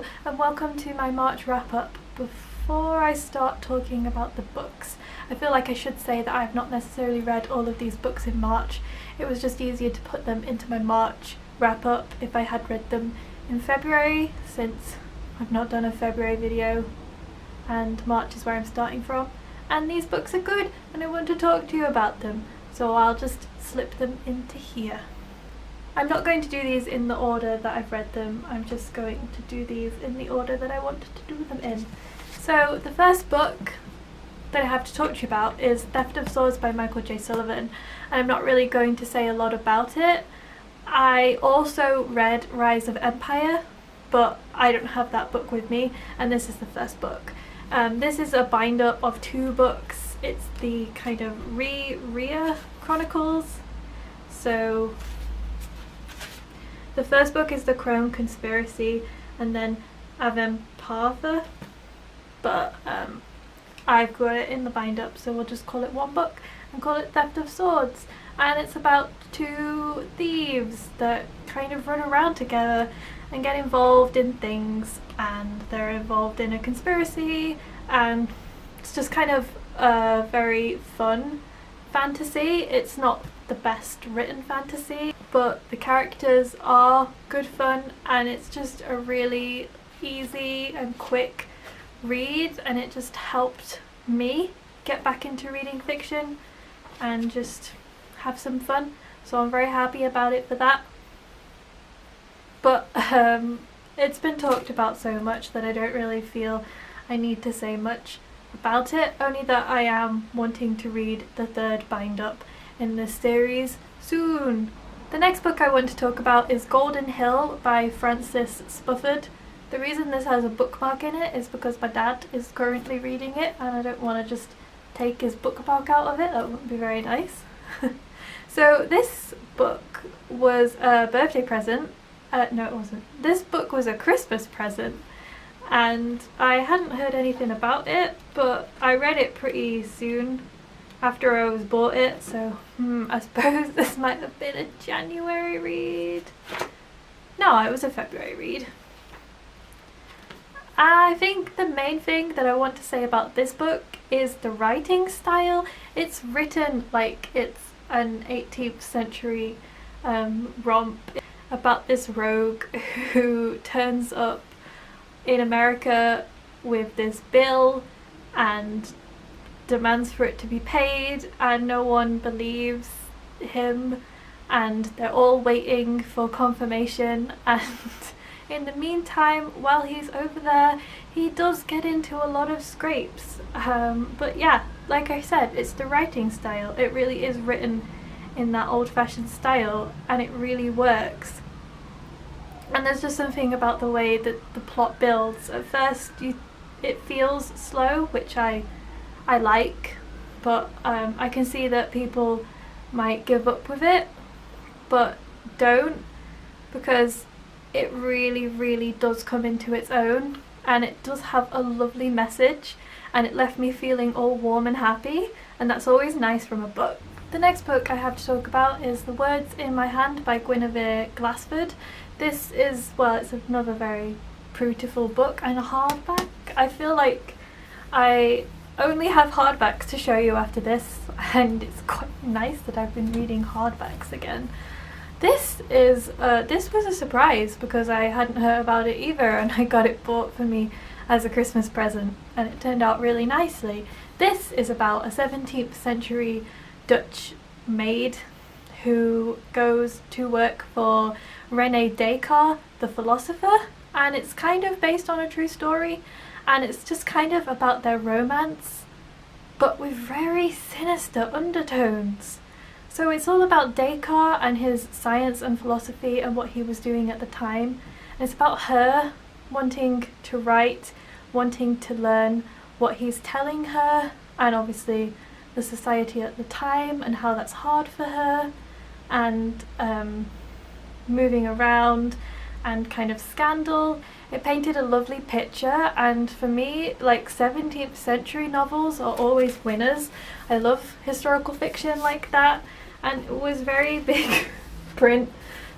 Hello and welcome to my March wrap-up. Before I start talking about the books, I feel like I should say that I have not necessarily read all of these books in March. It was just easier to put them into my March wrap-up if I had read them in February, since I've not done a February video and March is where I'm starting from. And these books are good and I want to talk to you about them, so I'll just slip them into here. I'm not going to do these in the order that I've read them, I'm just going to do these in the order that I wanted to do them in. So the first book that I have to talk to you about is Theft of Swords by Michael J. Sullivan, and I'm not really going to say a lot about it. I also read Rise of Empire, but I don't have that book with me, and this is the first book. This is a bind-up of two books. It's the kind of Rhea Chronicles. So the first book is The Crone Conspiracy, and then Avempatha, but I've got it in the bind-up, so we'll just call it one book and call it Theft of Swords. And it's about two thieves that kind of run around together and get involved in things, and they're involved in a conspiracy, and it's just kind of a very fun fantasy. It's not the best written fantasy, but the characters are good fun, and it's just a really easy and quick read, and it just helped me get back into reading fiction and just have some fun, so I'm very happy about it for that. But it's been talked about so much that I don't really feel I need to say much about it, only that I am wanting to read the third bind-up in this series soon. The next book I want to talk about is Golden Hill by Francis Spufford. The reason this has a bookmark in it is because my dad is currently reading it and I don't want to just take his bookmark out of it, that wouldn't be very nice. So this book was a birthday present. No, it wasn't. This book was a Christmas present, and I hadn't heard anything about it, but I read it pretty soon after I was bought it, so I suppose this might have been a January read. No, it was a February read. I think the main thing that I want to say about this book is the writing style. It's written like it's an 18th century romp about this rogue who turns up in America with this bill and demands for it to be paid, and no one believes him, and they're all waiting for confirmation. And in the meantime, while he's over there, he does get into a lot of scrapes. But yeah, like I said, it's the writing style. It really is written in that old-fashioned style, and it really works. And there's just something about the way that the plot builds. At first it feels slow, which I like, but I can see that people might give up with it, but don't, because it really does come into its own, and it does have a lovely message, and it left me feeling all warm and happy, and that's always nice from a book. The next book I have to talk about is The Words in My Hand by Guinevere Glassford. This is, well, it's another very beautiful book and a hardback. I feel like I only have hardbacks to show you after this, and it's quite nice that I've been reading hardbacks again. This was a surprise because I hadn't heard about it either, and I got it bought for me as a Christmas present, and it turned out really nicely. This is about a 17th century Dutch maid who goes to work for René Descartes, the philosopher, and it's kind of based on a true story, and it's just kind of about their romance, but with very sinister undertones. So it's all about Descartes and his science and philosophy and what he was doing at the time, and it's about her wanting to write, wanting to learn what he's telling her, and obviously the society at the time and how that's hard for her, and moving around and kind of scandal. It painted a lovely picture, and for me, like, 17th century novels are always winners. I love historical fiction like that, and it was very big print,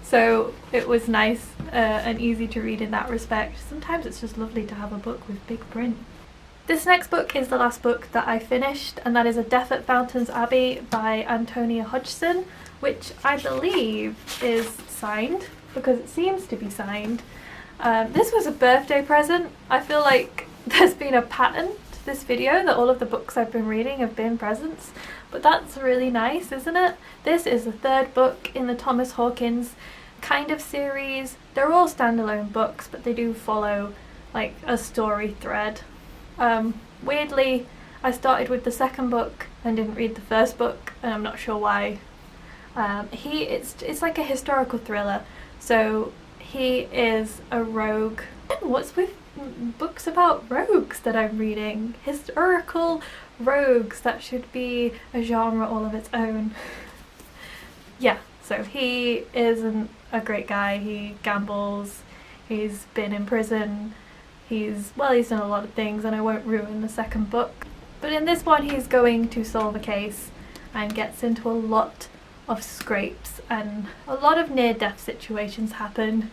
so it was nice and easy to read in that respect. Sometimes it's just lovely to have a book with big print. This next book is the last book that I finished, and that is A Death at Fountains Abbey by Antonia Hodgson, which I believe is signed, because it seems to be signed. This was a birthday present. I feel like there's been a pattern to this video that all of the books I've been reading have been presents, but that's really nice, isn't it? This is the third book in the Thomas Hawkins kind of series. They're all standalone books, but they do follow like a story thread. Weirdly, I started with the second book and didn't read the first book, and I'm not sure why. It's like a historical thriller, so he is a rogue. What's with books about rogues that I'm reading? Historical rogues, that should be a genre all of its own. Yeah, so he isn't a great guy. He gambles, he's been in prison, he's done a lot of things, and I won't ruin the second book. But in this one he's going to solve a case and gets into a lot of scrapes, and a lot of near-death situations happen.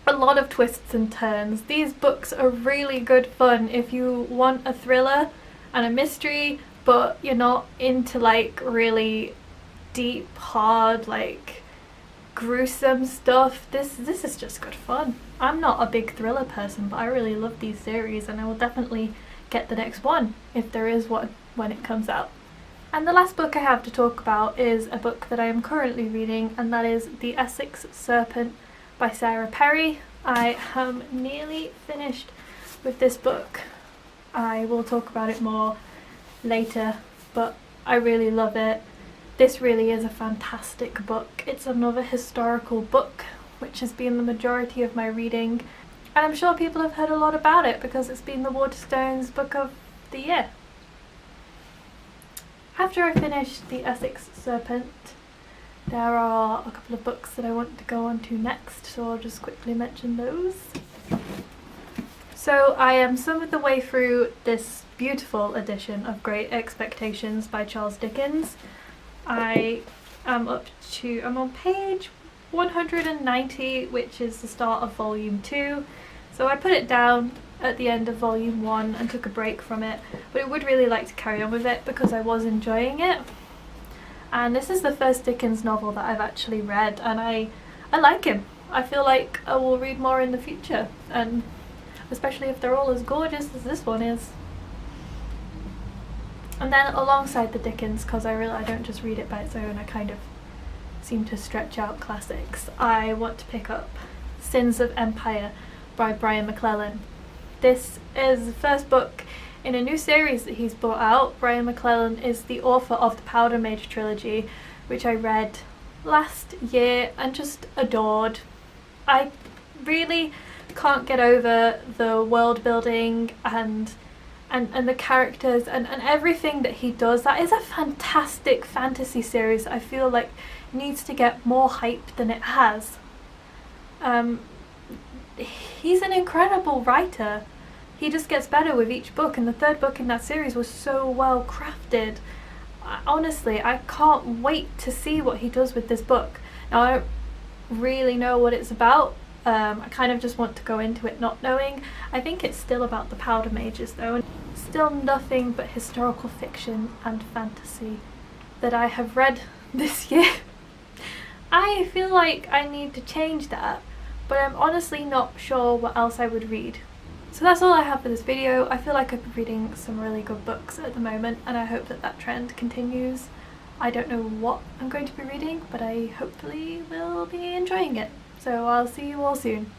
A lot of twists and turns. These books are really good fun if you want a thriller and a mystery, but you're not into like really deep, hard, like gruesome stuff. This is just good fun. I'm not a big thriller person, but I really love these series, and I will definitely get the next one if there is one when it comes out. And the last book I have to talk about is a book that I am currently reading, and that is The Essex Serpent by Sarah Perry. I am nearly finished with this book. I will talk about it more later, but I really love it. This really is a fantastic book. It's another historical book, which has been the majority of my reading, and I'm sure people have heard a lot about it because it's been the Waterstones Book of the Year. After I finished The Essex Serpent, there are a couple of books that I want to go on to next, so I'll just quickly mention those. So I am some of the way through this beautiful edition of Great Expectations by Charles Dickens. I'm on page 190, which is the start of volume 2. So I put it down at the end of volume 1 and took a break from it, but I would really like to carry on with it because I was enjoying it. And this is the first Dickens novel that I've actually read, and I like him. I feel like I will read more in the future, and especially if they're all as gorgeous as this one is. And then alongside the Dickens, because I don't just read it by its own, I kind of seem to stretch out classics, I want to pick up Sins of Empire by Brian McClellan. This is the first book in a new series that he's brought out. Brian McClellan is the author of the Powder Mage trilogy, which I read last year and just adored. I really can't get over the world building and the characters and everything that he does. That is a fantastic fantasy series that I feel like needs to get more hype than it has. He's an incredible writer. He just gets better with each book, and the third book in that series was so well crafted. Honestly, I can't wait to see what he does with this book. Now, I don't really know what it's about. I kind of just want to go into it not knowing. I think it's still about the Powder Mages though, and still nothing but historical fiction and fantasy that I have read this year. I feel like I need to change that, but I'm honestly not sure what else I would read. So that's all I have for this video. I feel like I've been reading some really good books at the moment, and I hope that that trend continues. I don't know what I'm going to be reading, but I hopefully will be enjoying it. So I'll see you all soon.